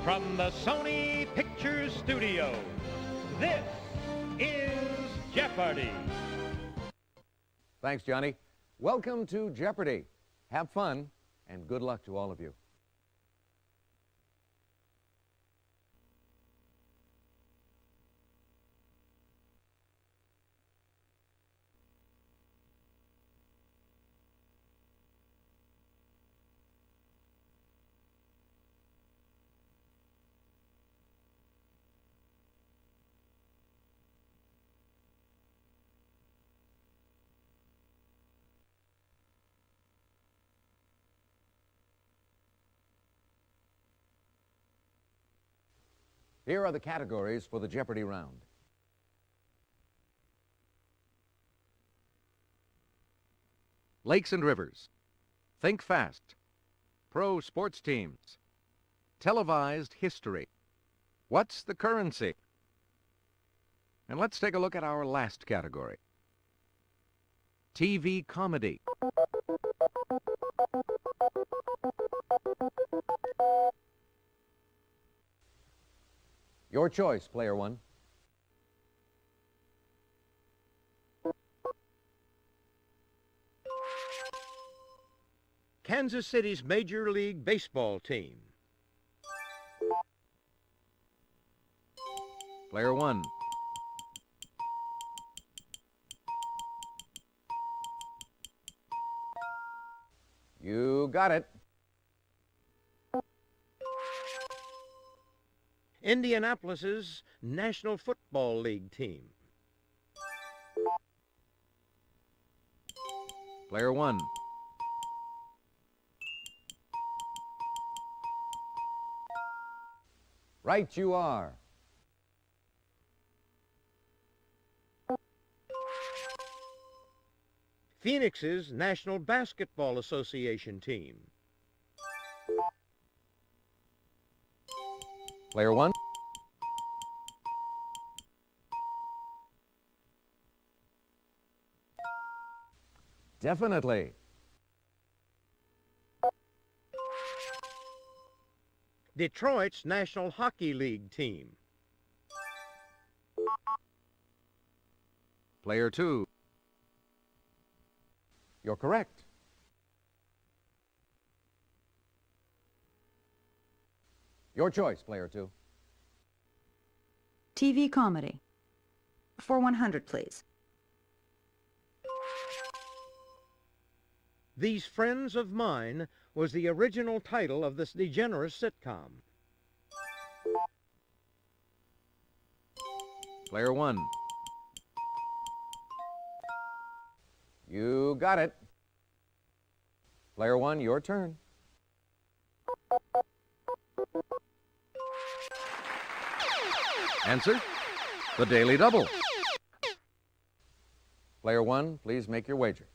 From the Sony Pictures Studios, this is Jeopardy! Thanks, Johnny. Welcome to Jeopardy! Have fun, and good luck to all of you. Here are the categories for the Jeopardy round. Lakes and rivers. Think fast. Pro sports teams. Televised history. What's the currency? And let's take a look at our last category. TV comedy. Your choice, player one. Kansas City's Major League Baseball team. Player one. You got it. Indianapolis's National Football League team. Player one. Right you are. Phoenix's National Basketball Association team. Player one. Definitely. Detroit's National Hockey League team. Player two. You're correct. Your choice, player two. TV comedy. For 100, please. These Friends of Mine was the original title of this DeGeneres sitcom. Player one. You got it. Player one, your turn. Answer, the Daily Double. Player one, please make your wager.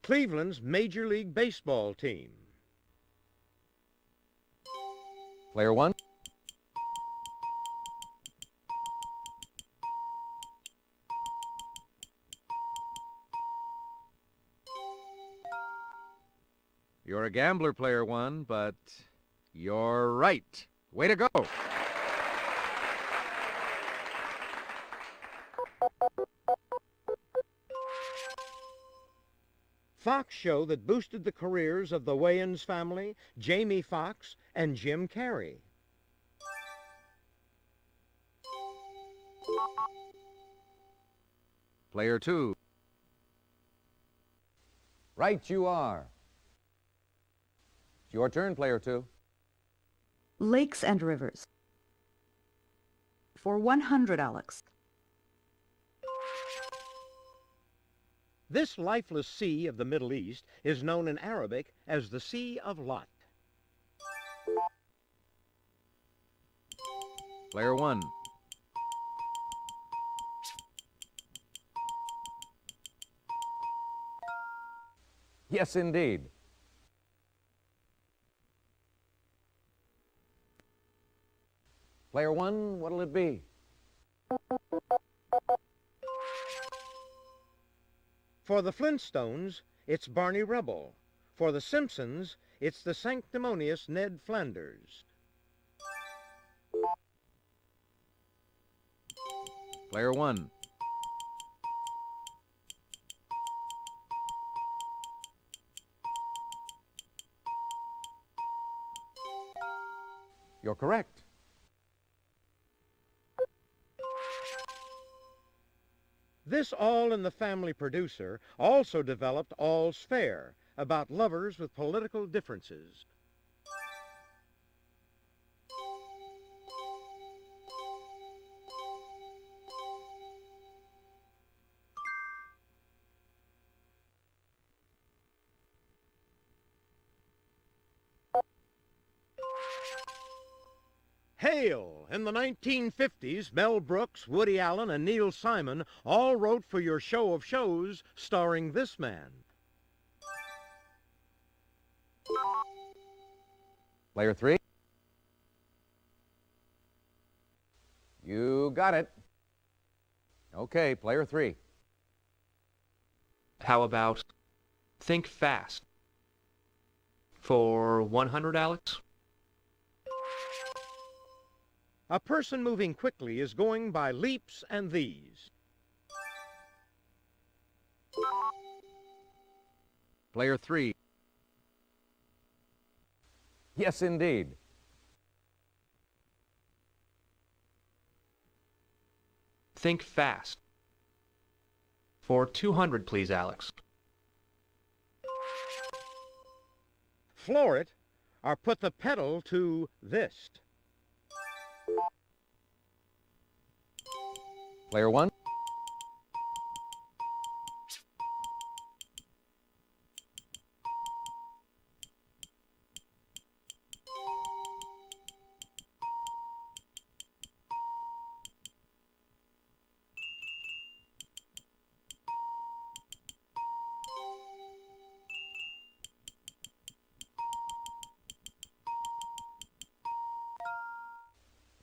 Cleveland's Major League Baseball team. Player one. You're a gambler, player one, but you're right. Way to go. Fox show that boosted the careers of the Wayans family, Jamie Foxx, and Jim Carrey. Player two. Right you are. It's your turn, player two. Lakes and rivers. For 100, Alex. This lifeless sea of the Middle East is known in Arabic as the Sea of Lot. Player one. Yes, indeed. Player one, what'll it be? For the Flintstones, it's Barney Rubble. For the Simpsons, it's the sanctimonious Ned Flanders. Player 1. You're correct. This All in the Family producer also developed All's Fair, about lovers with political differences. Hail! In the 1950s, Mel Brooks, Woody Allen, and Neil Simon all wrote for your show of shows starring this man. Player 3. You got it. Okay, player 3. How about Think Fast? For 100, Alex? A person moving quickly is going by leaps and these. Player 3. Yes, indeed. Think Fast. For 200, please, Alex. Floor it, or put the pedal to this. Player 1.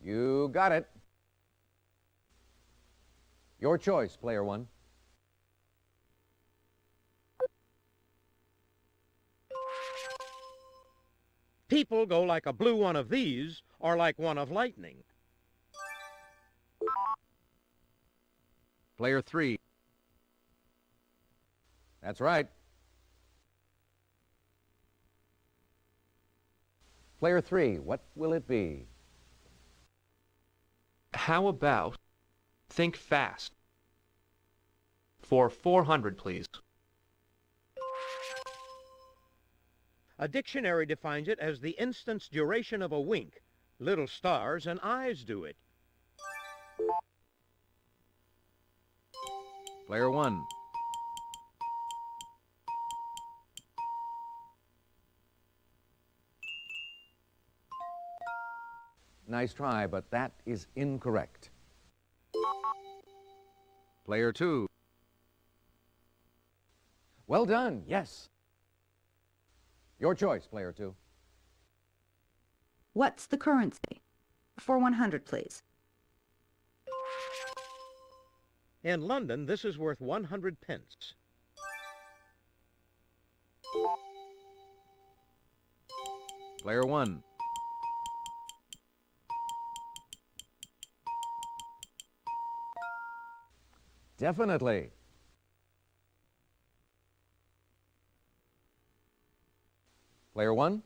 You got it. Your choice, player 1. People go like a blue one of these, or like one of lightning. Player 3. That's right. Player 3, what will it be? How about Think Fast? For 400, please. A dictionary defines it as the instant's duration of a wink. Little stars and eyes do it. Player 1. Nice try, but that is incorrect. Player 2. Well done, yes. Your choice, player 2. What's the currency? For 100, please. In London, this is worth 100 pence. Player 1. Definitely. Player 1.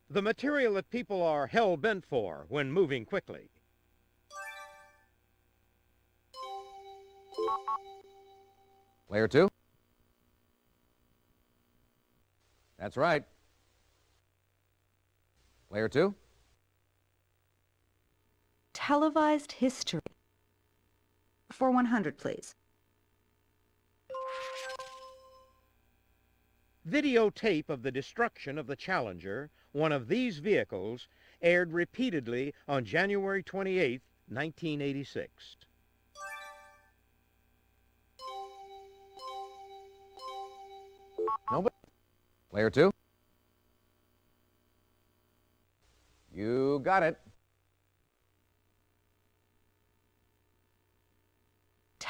The material that people are hell-bent for when moving quickly. Player 2. That's right. Player 2. Televised history. For 100, please. Videotape of the destruction of the Challenger, one of these vehicles, aired repeatedly on January 28, 1986. Nobody. Player 2. You got it.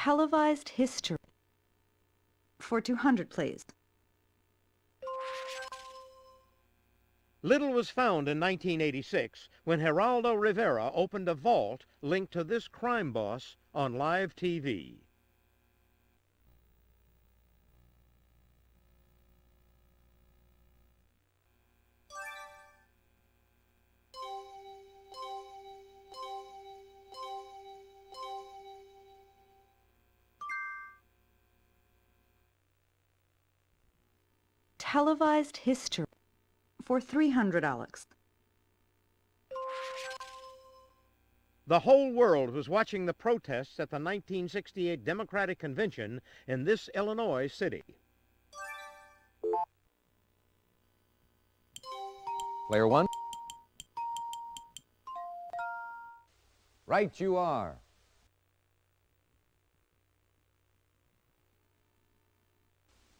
Televised history. For 200, please. Little was found in 1986 when Geraldo Rivera opened a vault linked to this crime boss on live TV. Televised history. For 300, Alex. The whole world was watching the protests at the 1968 Democratic Convention in this Illinois city. Player one. Right you are.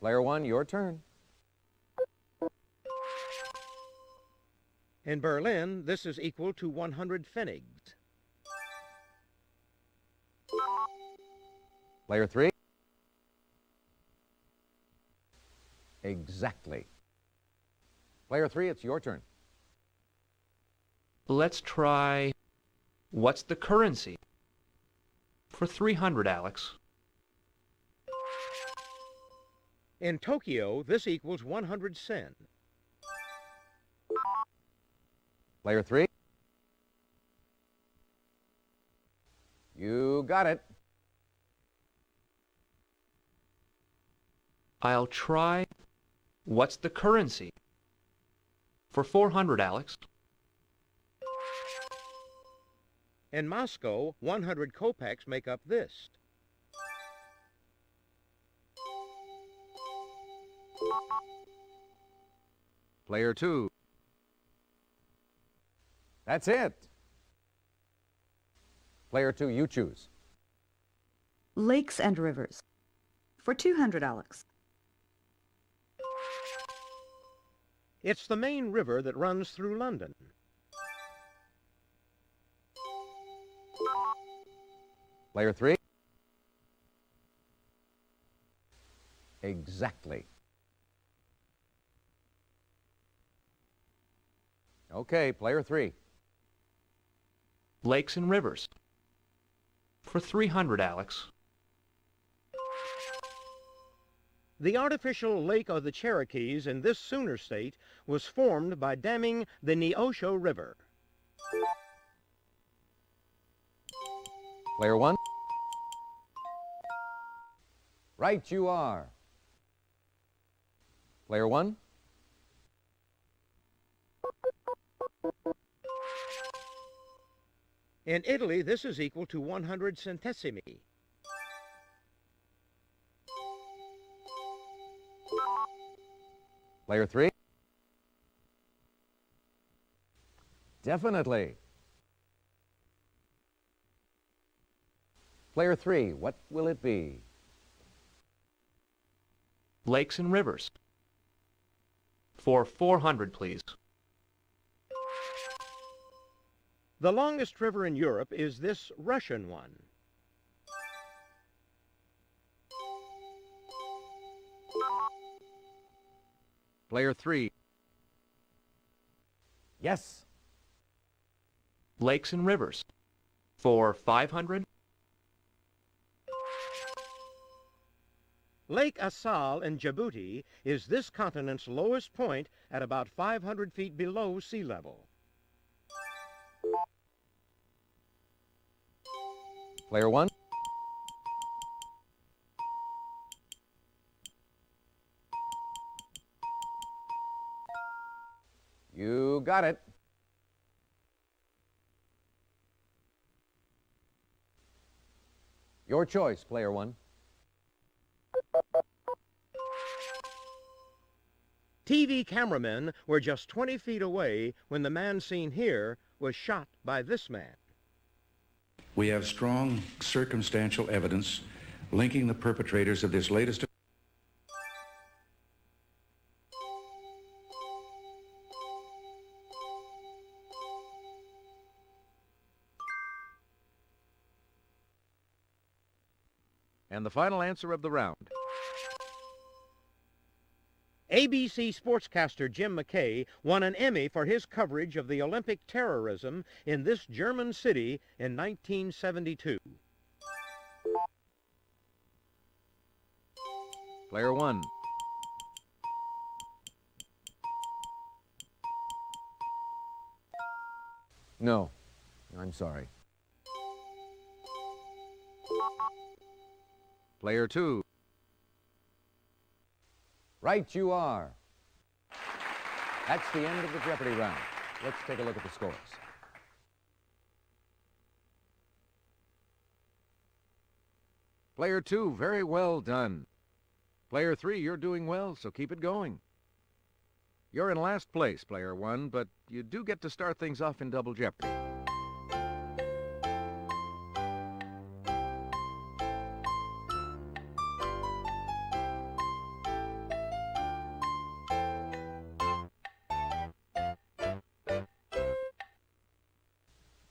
Player one, your turn. In Berlin, this is equal to 100 pfennigs. Player three. Exactly. Player three, it's your turn. Let's try, what's the currency? For 300, Alex. In Tokyo, this equals 100 sen. Player three. You got it. I'll try, what's the currency? For 400, Alex. In Moscow, 100 kopecks make up this. Player two. That's it. Player two, you choose. Lakes and rivers. For 200, Alex. It's the main river that runs through London. Player three. Exactly. Okay, player three. Lakes and rivers. For 300, Alex. The artificial Lake of the Cherokees in this Sooner state was formed by damming the Neosho River. Player one. Right you are. Player one. In Italy, this is equal to 100 centesimi. Player three. Definitely. Player three, what will it be? Lakes and rivers. For 400, please. The longest river in Europe is this Russian one. Player three. Yes. Lakes and rivers. For 500. Lake Assal in Djibouti is this continent's lowest point at about 500 feet below sea level. Player one. You got it. Your choice, player one. TV cameramen were just 20 feet away when the man seen here was shot by this man. We have strong circumstantial evidence linking the perpetrators of this latest. And the final answer of the round. ABC sportscaster Jim McKay won an Emmy for his coverage of the Olympic terrorism in this German city in 1972. Player 1. No, I'm sorry. Player 2. Right you are. That's the end of the Jeopardy round. Let's take a look at the scores. Player 2, very well done. Player 3, you're doing well, so keep it going. You're in last place, Player 1, but you do get to start things off in Double Jeopardy.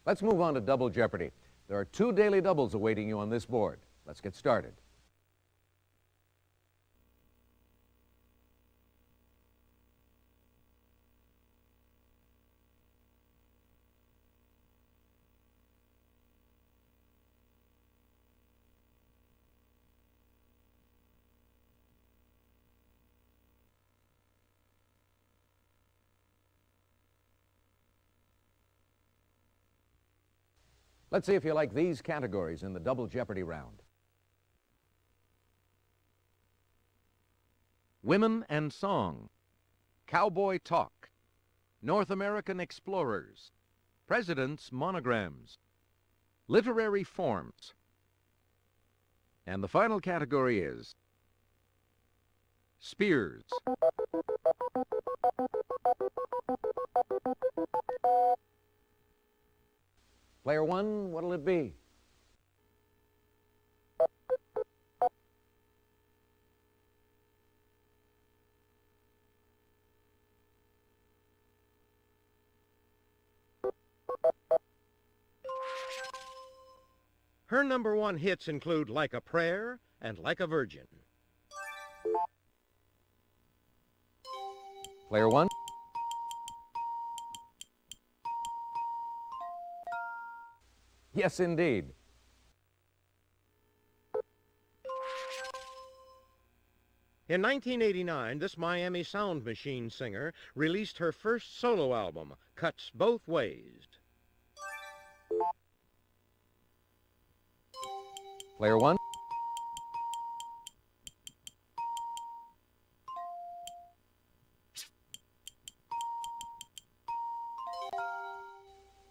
Let's move on to Double Jeopardy. There are 2 daily doubles awaiting you on this board. Let's get started. Let's see if you like these categories in the Double Jeopardy round. Women and Song, Cowboy Talk, North American Explorers, President's Monograms, Literary Forms. And the final category is Spears. Player 1, what'll it be? Her #1 hits include Like a Prayer and Like a Virgin. Player 1. Yes, indeed. In 1989, this Miami Sound Machine singer released her first solo album, Cuts Both Ways. Player 1.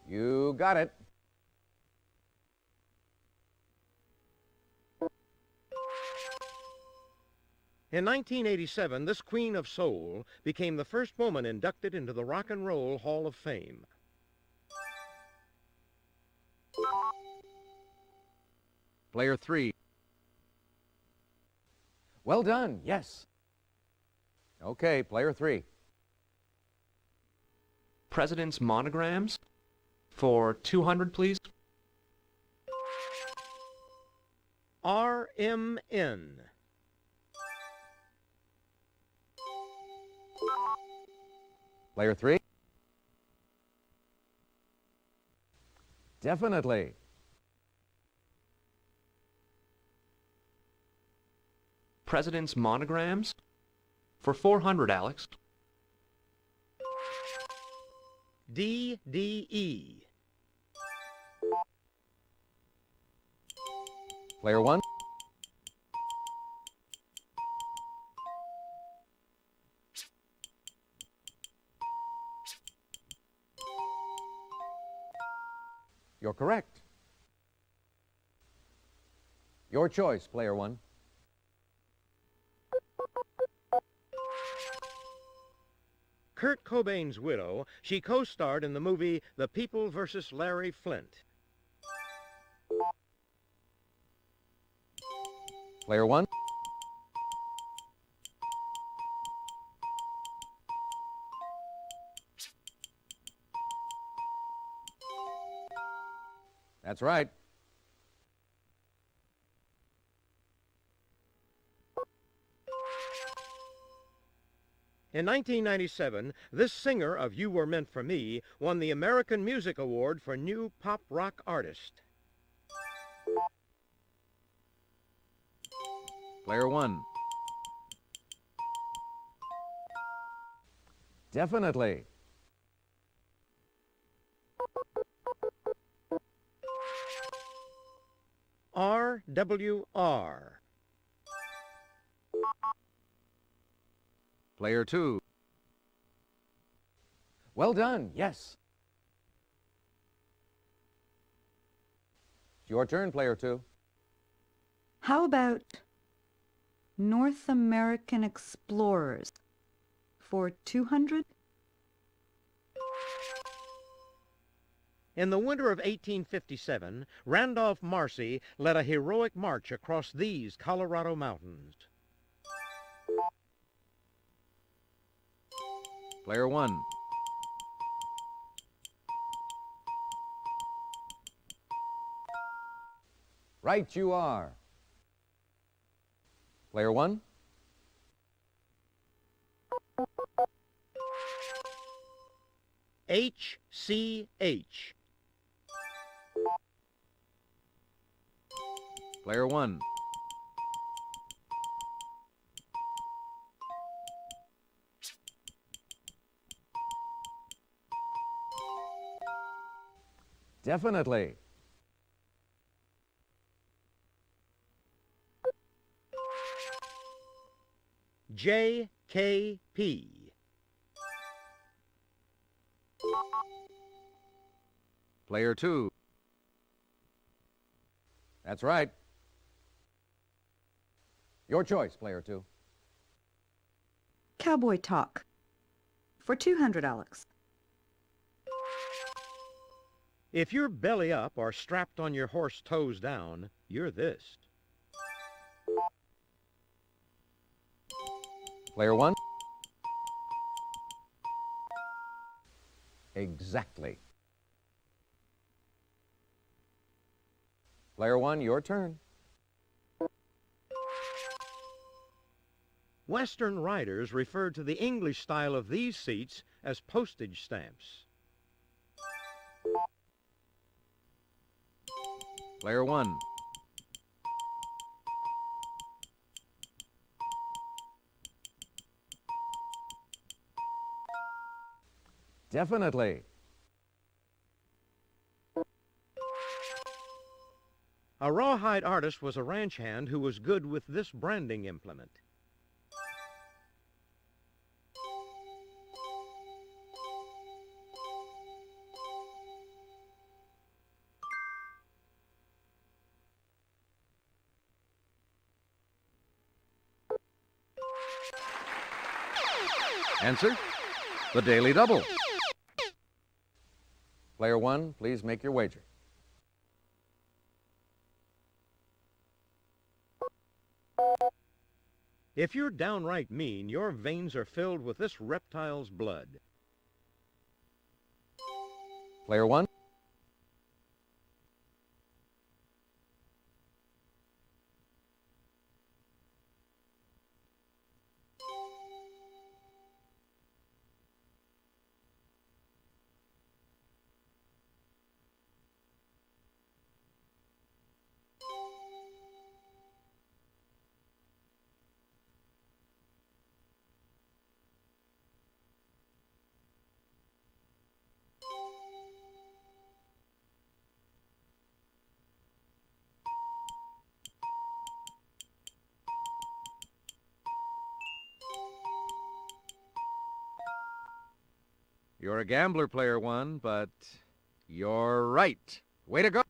You got it. In 1987, this Queen of Soul became the first woman inducted into the Rock and Roll Hall of Fame. Player 3. Well done, yes. Okay, Player 3. President's Monograms for 200, please. RMN. Player 3. Definitely. President's Monograms for 400, Alex. DDE. Player 1. You're correct. Your choice, Player 1. Kurt Cobain's widow, she co-starred in the movie The People vs. Larry Flint. Player 1. That's right. In 1997, this singer of You Were Meant for Me won the American Music Award for New Pop Rock Artist. Player 1. Definitely. RWR. Player 2. Well done, yes. It's your turn, player 2. How about North American Explorers for 200? In the winter of 1857, Randolph Marcy led a heroic march across these Colorado mountains. Player 1. Right you are. Player 1. HCH. Player 1. Definitely. JKP. Player 2. That's right. Your choice, player 2. Cowboy Talk for 200, Alex. If you're belly up or strapped on your horse toes down, you're this. Player 1. Exactly. Player 1, your turn. Western writers referred to the English style of these seats as postage stamps. Player 1. Definitely. A rawhide artist was a ranch hand who was good with this branding implement. Answer, the Daily Double. Player 1, please make your wager. If you're downright mean, your veins are filled with this reptile's blood. Player 1. You're a gambler, Player 1, but you're right. Way to go.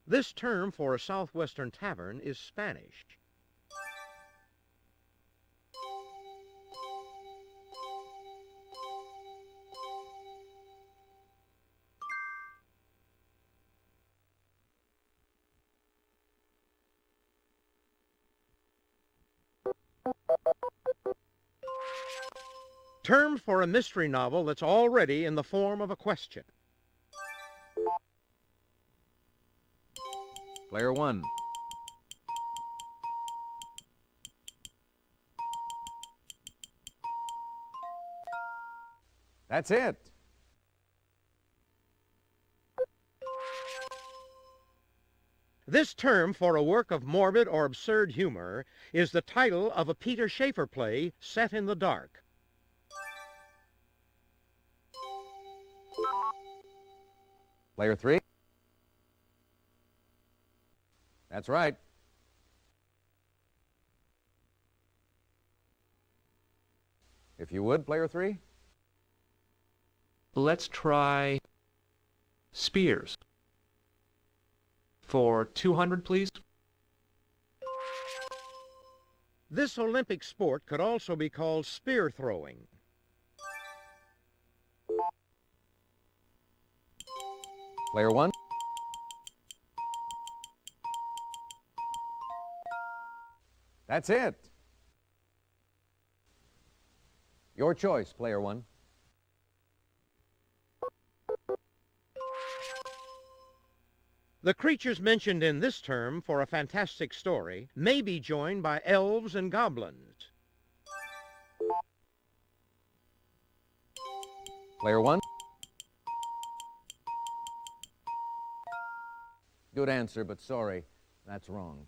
This term for a southwestern tavern is Spanish. Term for a mystery novel that's already in the form of a question. Player 1. That's it. This term for a work of morbid or absurd humor is the title of a Peter Shaffer play set in the dark. Player 3. That's right. If you would, player 3. Let's try spears. For 200, please. This Olympic sport could also be called spear throwing. Player 1. That's it. Your choice, player 1. The creatures mentioned in this term for a fantastic story may be joined by elves and goblins. Player 1. Good answer, but sorry, that's wrong.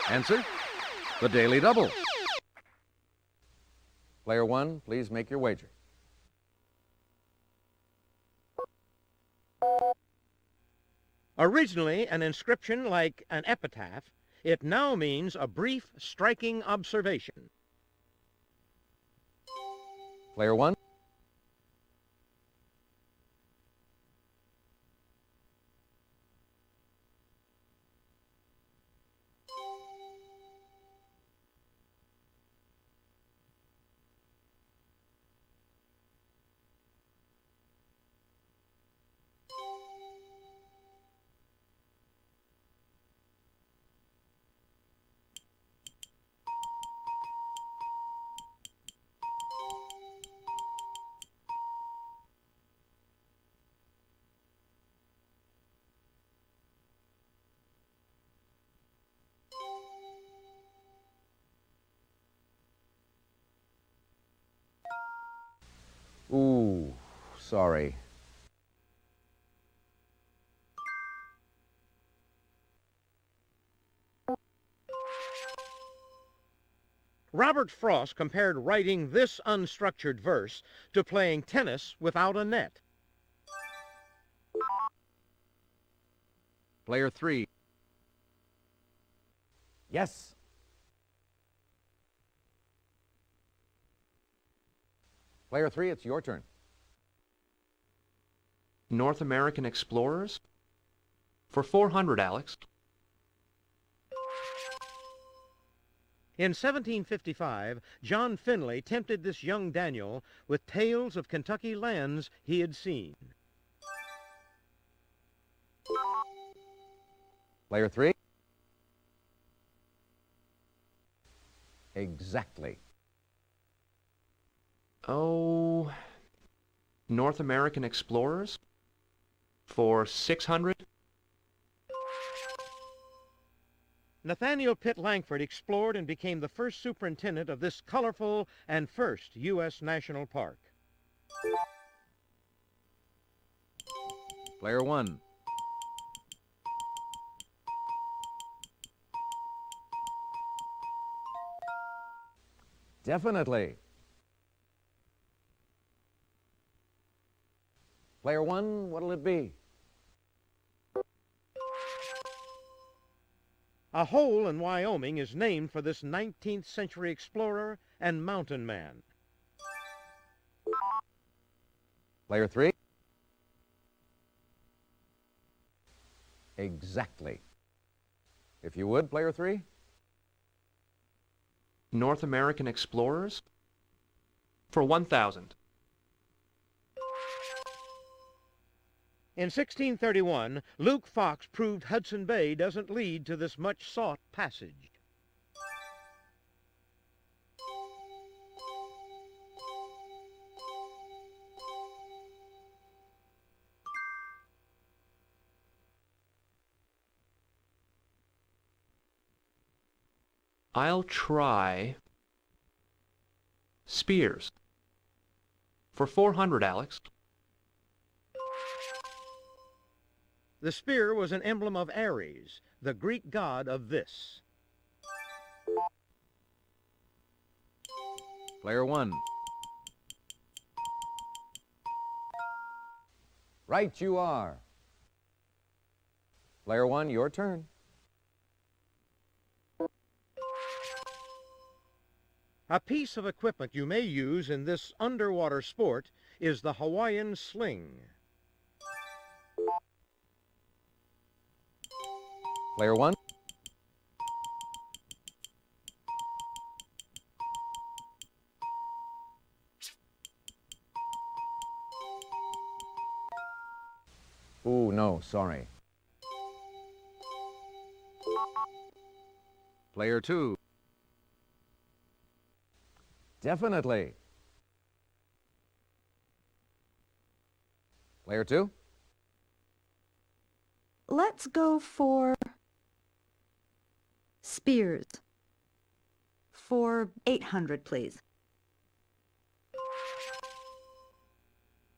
Answer, the Daily Double. Player 1, please make your wager. Originally an inscription like an epitaph, it now means a brief, striking observation. Player 1. Ooh, sorry. Robert Frost compared writing this unstructured verse to playing tennis without a net. Player 3. Yes. Player 3, it's your turn. North American explorers? For 400, Alex. In 1755, John Finley tempted this young Daniel with tales of Kentucky lands he had seen. Player 3. Exactly. Oh, North American explorers? For 600? Nathaniel Pitt Langford explored and became the first superintendent of this colorful and first U.S. national park. Player 1. Definitely. Player 1, what'll it be? A hole in Wyoming is named for this 19th century explorer and mountain man. Player 3. Exactly. If you would, player 3. North American explorers? For 1,000. In 1631, Luke Fox proved Hudson Bay doesn't lead to this much-sought passage. I'll try spears. For 400, Alex. The spear was an emblem of Ares, the Greek god of this. Player 1. Right you are. Player 1, your turn. A piece of equipment you may use in this underwater sport is the Hawaiian sling. Player 1. Ooh, no, sorry. Player 2. Definitely. Player 2. Let's go for spears. For 800, please.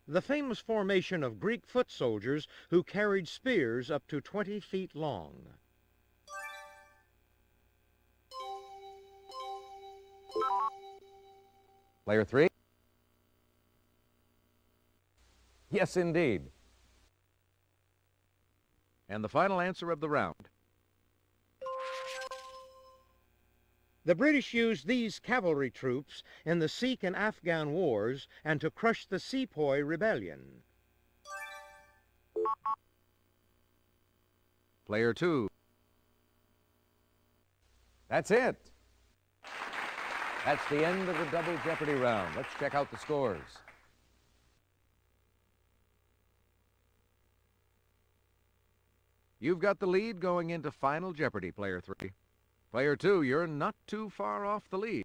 The famous formation of Greek foot soldiers who carried spears up to 20 feet long. Player 3. Yes, indeed. And the final answer of the round. The British used these cavalry troops in the Sikh and Afghan wars and to crush the Sepoy rebellion. Player 2. That's it. That's the end of the Double Jeopardy round. Let's check out the scores. You've got the lead going into Final Jeopardy, Player 3. Player 2, you're not too far off the lead.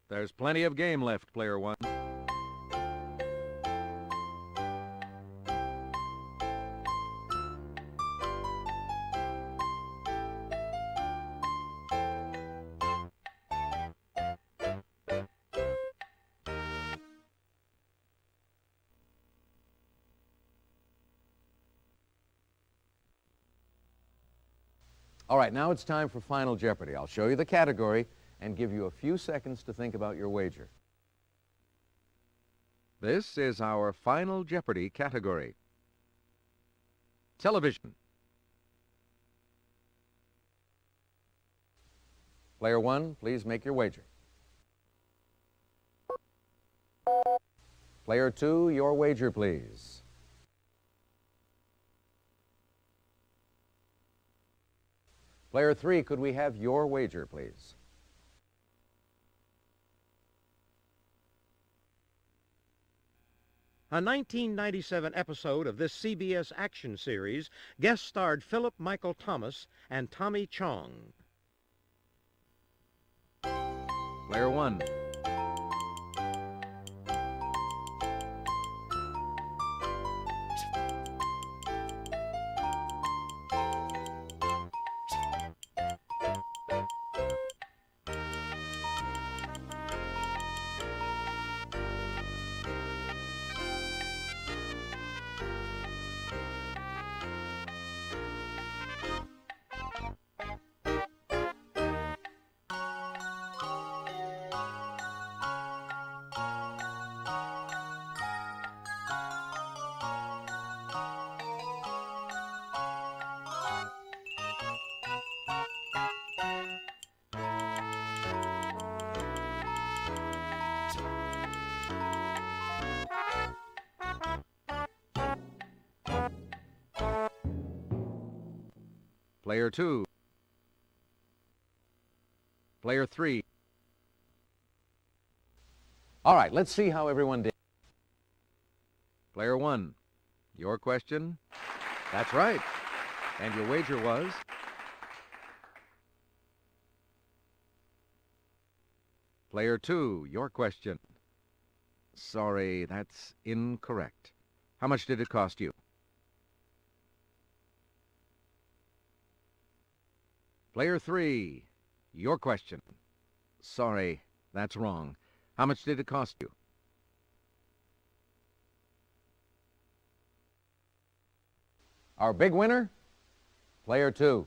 There's plenty of game left, Player 1. All right, now it's time for Final Jeopardy. I'll show you the category and give you a few seconds to think about your wager. This is our Final Jeopardy category. Television. Player 1, please make your wager. Player 2, your wager, please. Player 3, could we have your wager, please? A 1997 episode of this CBS action series guest starred Philip Michael Thomas and Tommy Chong. Player 1. Player 2. Player 3. All right, let's see how everyone did. Player 1. Your question? That's right. And your wager was? Player 2. Your question? Sorry, that's incorrect. How much did it cost you? Player 3, your question. Sorry, that's wrong. How much did it cost you? Our big winner, player 2.